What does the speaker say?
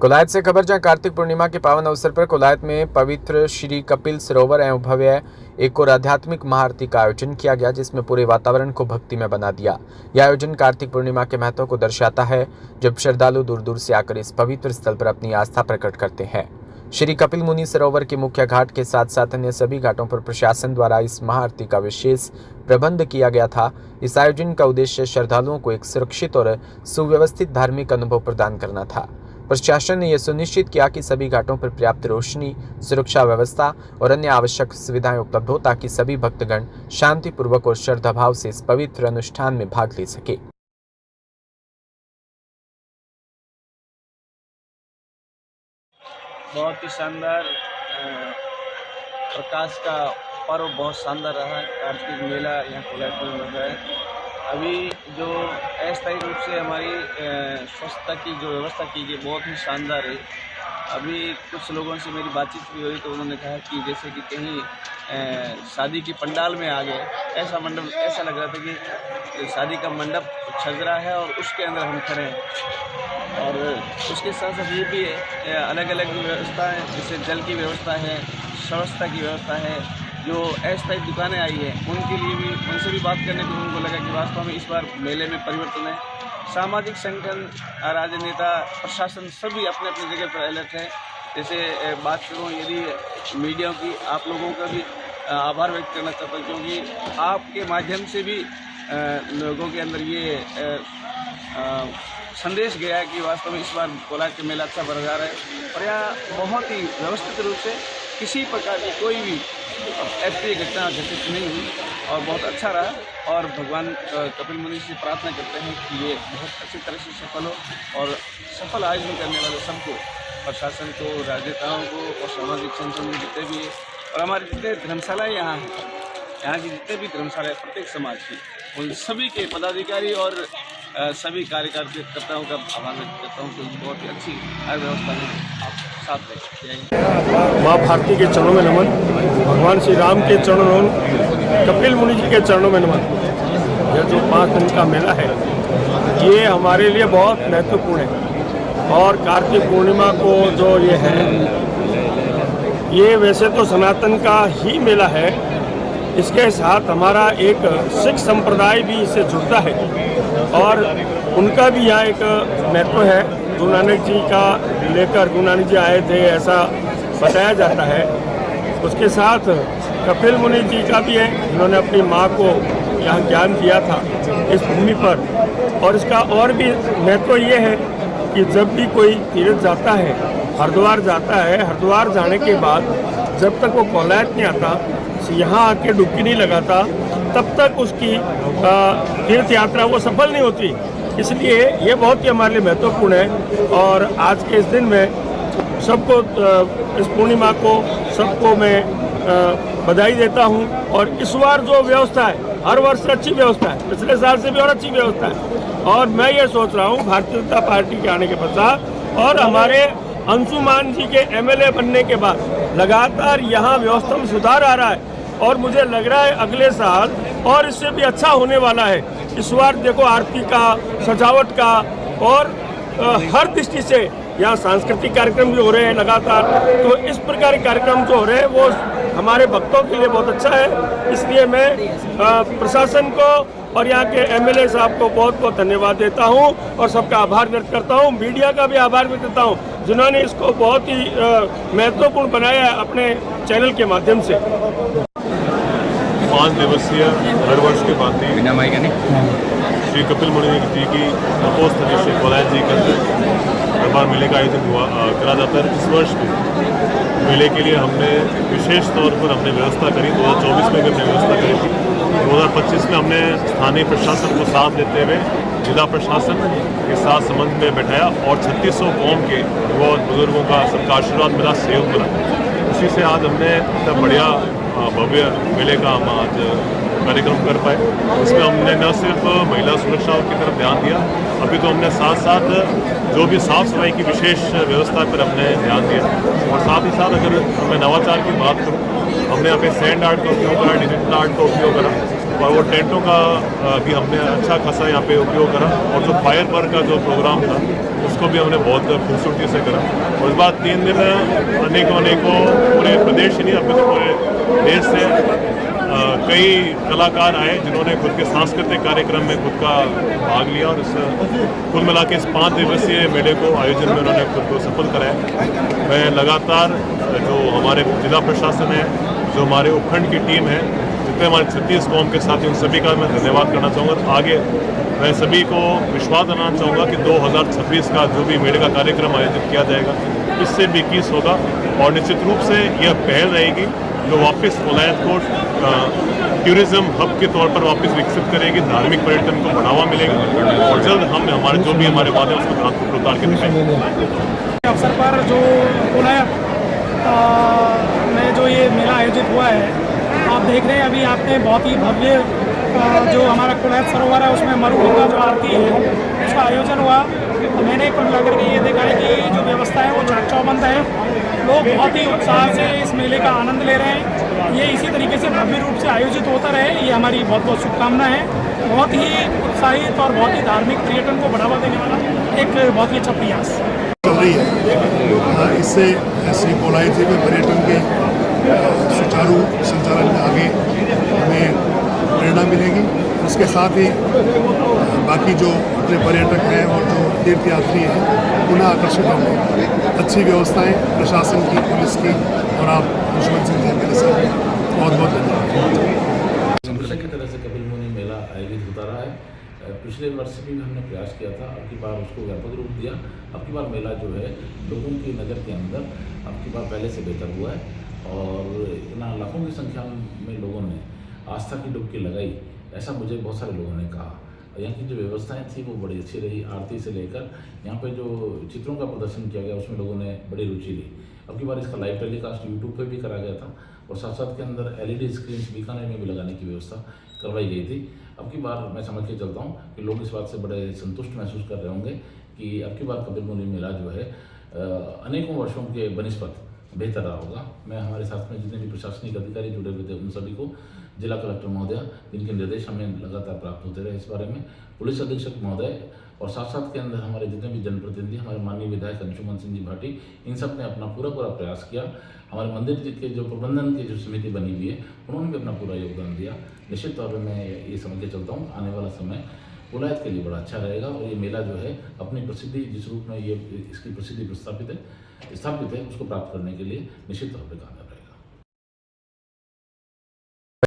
कोलायत से खबर, जहां कार्तिक पूर्णिमा के पावन अवसर पर कोलायत में पवित्र श्री कपिल सरोवर एवं भव्य एक और आध्यात्मिक महाआरती का आयोजन किया गया, जिसमें पूरे वातावरण को भक्ति में बना दिया। यह आयोजन कार्तिक पूर्णिमा के महत्व को दर्शाता है, जब श्रद्धालु दूर दूर से आकर इस पवित्र स्थल पर अपनी आस्था प्रकट करते हैं। श्री कपिल मुनि सरोवर के मुख्य घाट के साथ साथ अन्य सभी घाटों पर प्रशासन द्वारा इस महाआरती का विशेष प्रबंध किया गया था। इस आयोजन का उद्देश्य श्रद्धालुओं को एक सुरक्षित और सुव्यवस्थित धार्मिक अनुभव प्रदान करना था। प्रशासन ने यह सुनिश्चित किया कि सभी घाटों पर पर्याप्त रोशनी, सुरक्षा व्यवस्था और अन्य आवश्यक सुविधाएं उपलब्ध हो, ताकि सभी भक्तगण शांतिपूर्वक और श्रद्धाभाव से इस पवित्र अनुष्ठान में भाग ले सके। बहुत ही शानदार प्रकाश का पर्व बहुत शानदार रहा। कार्तिक मेला यहाँ कोलायत में लग रहा है। अभी जो अस्थायी रूप से हमारी स्वच्छता की जो व्यवस्था की गई बहुत ही शानदार है। अभी कुछ लोगों से मेरी बातचीत भी हुई तो उन्होंने कहा कि जैसे कि कहीं शादी की पंडाल में आ गए, ऐसा मंडप, ऐसा लग रहा था कि शादी का मंडप छज रहा है और उसके अंदर हम खड़े हैं। और उसके साथ साथ ये भी अलग अलग व्यवस्था है, जैसे जल की व्यवस्था है, स्वच्छता की व्यवस्था है। जो अस्थायी दुकानें आई हैं उनके लिए भी, उनसे भी बात करने पर उनको लगा कि वास्तव में इस बार मेले में परिवर्तन है। सामाजिक संगठन, राजनेता, प्रशासन सभी अपने अपनी जगह पर अलर्ट है। जैसे बात करूँ यदि मीडिया की, आप लोगों का भी आभार व्यक्त करना चाहता हूँ, क्योंकि आपके माध्यम से भी लोगों के अंदर ये संदेश गया है कि वास्तव में इस बार कोलायत का मेला अच्छा बरकरार है। और यहाँ बहुत ही व्यवस्थित रूप से किसी प्रकार की कोई भी अप्रिय घटना घटित नहीं हुई और बहुत अच्छा रहा। और भगवान कपिल मुनि से प्रार्थना करते हैं कि ये बहुत अच्छी तरह से सफल हो और सफल आयोजन करने वाले सबको, प्रशासन को, राजनेताओं को और सामाजिक संगठन में जितने भी और हमारे जितने धर्मशालाएँ यहाँ हैं, यहाँ की जितने भी धर्मशालाएँ प्रत्येक समाज की, उन सभी के पदाधिकारी और सभी कार्यकर्ताओं का आभार व्यक्त करता हूँ, क्योंकि बहुत ही अच्छी व्यवस्था में आप साथ हैं। माँ भारती के चरणों में नमन, भगवान श्री राम के चरणों में नमन, कपिल मुनि जी के चरणों में नमन। यह जो 5 दिन का मेला है ये हमारे लिए बहुत महत्वपूर्ण है। और कार्तिक पूर्णिमा को जो ये है, ये वैसे तो सनातन का ही मेला है, इसके साथ हमारा एक सिख संप्रदाय भी इससे जुड़ता है और उनका भी यहाँ एक महत्व है। गुरु नानक जी का लेकर गुरु नानक जी आए थे, ऐसा बताया जाता है। उसके साथ कपिल मुनि जी का भी है, जिन्होंने अपनी माँ को यहाँ ज्ञान दिया था इस भूमि पर। और इसका और भी महत्व ये है कि जब भी कोई तीर्थ जाता है, हरिद्वार जाता है, हरिद्वार जाने के बाद जब तक वो कोलायत नहीं आता, यहाँ आके डुबकी नहीं लगाता, तब तक उसकी तीर्थ यात्रा वो सफल नहीं होती। इसलिए ये बहुत ही हमारे लिए महत्वपूर्ण है। और आज के इस दिन में सबको, इस पूर्णिमा को सबको मैं बधाई देता हूँ। और इस बार जो व्यवस्था है, हर वर्ष से अच्छी व्यवस्था है, पिछले साल से भी और अच्छी व्यवस्था है। और मैं ये सोच रहा हूँ भारतीय जनता पार्टी के आने के पश्चात और हमारे अंशुमान जी के MLA बनने के बाद लगातार यहाँ व्यवस्था में सुधार आ रहा है। और मुझे लग रहा है अगले साल और इससे भी अच्छा होने वाला है। इस बार देखो आरती का, सजावट का और हर दृष्टि से यहाँ सांस्कृतिक कार्यक्रम भी हो रहे हैं लगातार। तो इस प्रकार के कार्यक्रम जो हो रहे हैं वो हमारे भक्तों के लिए बहुत अच्छा है। इसलिए मैं प्रशासन को और यहाँ के MLA साहब को बहुत बहुत धन्यवाद देता हूँ और सबका आभार व्यक्त करता हूँ। मीडिया का भी आभार व्यक्त करता हूँ, जिन्होंने इसको बहुत ही महत्वपूर्ण बनाया है अपने चैनल के माध्यम से। 5 दिवसीय हर वर्ष के भांति श्री कपिल मुनि जी की तपोस्थली श्री कोलायत जी के दरबार मेले का आयोजन करा जाता है। इस वर्ष भी मेले के लिए हमने विशेष तौर पर हमने व्यवस्था करी। 2024 में भी हमने व्यवस्था करी थी। 2025 में हमने स्थानीय प्रशासन को साथ लेते हुए जिला प्रशासन के साथ संबंध में बैठाया और 3600 कौम के युवा बुजुर्गों का सबका आशीर्वाद मिला, सहयोग मिला। उसी से आज हमने इतना बढ़िया भव्य मेले का हम आज कार्यक्रम कर पाए। इसमें हमने न सिर्फ महिला सुरक्षा की तरफ ध्यान दिया, अभी तो हमने साथ साथ जो भी साफ सफाई की विशेष व्यवस्था पर हमने ध्यान दिया। और साथ ही साथ अगर मैं नवाचार की बात करूँ, हमने यहाँ पे सैंड आर्ट का उपयोग करा, डिजिटल आर्ट का उपयोग करा और वो टेंटों का भी हमने अच्छा खासा यहाँ पे उपयोग करा। और जो फायर वर्क का जो प्रोग्राम था उसको भी हमने बहुत खूबसूरती से करा। और इस बार 3 दिन अनेकों पूरे प्रदेश ही नहीं अभी तो पूरे देश से कई कलाकार आए जिन्होंने खुद के सांस्कृतिक कार्यक्रम में खुद का भाग लिया और इस कुल मिला के इस 5 दिवसीय मेले को आयोजन में उन्होंने खुद को सफल कराया। मैं लगातार जो हमारे जिला प्रशासन है, जो हमारे उपखंड की टीम है, जितने हमारे 36 कौम के साथी, उन सभी का मैं धन्यवाद करना चाहूँगा। आगे मैं सभी को विश्वास दिलाना चाहूँगा कि 2026 का जो भी मेले का कार्यक्रम आयोजित किया जाएगा इससे भी 21 होगा और निश्चित रूप से यह पहल रहेगी जो वापस कोलायत को टूरिज्म हब के तौर पर वापस विकसित करेगी, धार्मिक पर्यटन को बढ़ावा मिलेगा और जल्द हम हमारे जो भी हमारे वादे उसको ग्रांत पर उतार के दिखाएंगे। अवसर पर जो कोलायत में जो ये मेला आयोजित हुआ है, आप देख रहे हैं अभी आपने बहुत ही भव्य जो हमारा कोलायत सरोवर है उसमें मरुगंगा जो आरती है उसका आयोजन हुआ। मैंने कुल मिलाकर के ये देखा है कि जो व्यवस्था है वो चाक चौबंद है, लोग बहुत ही उत्साह से इस मेले का आनंद ले रहे हैं। ये इसी तरीके से भव्य रूप से आयोजित होता रहे, ये हमारी बहुत बहुत शुभकामना है। बहुत ही उत्साहित और बहुत ही धार्मिक पर्यटन को बढ़ावा देने वाला एक बहुत ही अच्छा प्रयास चल रही है। इससे श्री कोलायत जी में पर्यटन के सुचारू संचालन में आगे हमें प्रेरणा मिलेगी। उसके साथ ही बाकी जो अपने पर्यटक हैं और जो तीर्थयात्री हैं पुनः आकर्षित होंगे। अच्छी व्यवस्थाएं प्रशासन की, पुलिस की और आप दुश्मन सिंह जी मेरे साथ बहुत बहुत धन्यवाद। की तरह से कपिल मुनि मेला आयोजित होता रहा है। पिछले वर्ष भी हमने प्रयास किया था, अब की बार उसको व्यापक रूप दिया। अब की बार मेला जो है लोगों की नज़र के अंदर अब की बार पहले से बेहतर हुआ है और इतना लाखों की संख्या में लोगों ने आस्था की डुबकी लगाई, ऐसा मुझे बहुत सारे लोगों ने कहा। यहाँ की जो व्यवस्थाएं थी वो बड़ी अच्छी रही, आरती से लेकर यहाँ पे जो चित्रों का प्रदर्शन किया गया उसमें लोगों ने बड़ी रुचि ली। अब की बार इसका लाइव टेलीकास्ट यूट्यूब पे भी करा गया था और साथ साथ के अंदर LED स्क्रीन बीकानेर में भी लगाने की व्यवस्था करवाई गई थी। अब की बार मैं समझ के चलता हूँ कि लोग इस बात से बड़े संतुष्ट महसूस कर रहे होंगे कि अब की बार कपिल मुनि मेला जो है अनेकों वर्षों के बनिस्पत बेहतर रहा होगा। मैं हमारे साथ में जितने भी प्रशासनिक अधिकारी जुड़े हुए थे उन सभी को, जिला कलेक्टर महोदय जिनके निर्देश हमें लगातार प्राप्त होते रहे इस बारे में, पुलिस अधीक्षक महोदय और साथ साथ के अंदर हमारे जितने भी जनप्रतिनिधि, हमारे माननीय विधायक अंशुमन सिंह जी भाटी, इन सब ने अपना पूरा प्रयास किया। हमारे मंदिर के जो प्रबंधन की जो समिति बनी हुई है उन्होंने भी अपना पूरा योगदान दिया। निश्चित तौर पर मैं ये समझ के चलता हूँ आने वाला समय कोलायत के लिए बड़ा अच्छा रहेगा और ये मेला जो है अपनी प्रसिद्धि जिस रूप में ये इसकी प्रसिद्धि स्थापित है उसको प्राप्त करने के लिए निश्चित तौर पर काम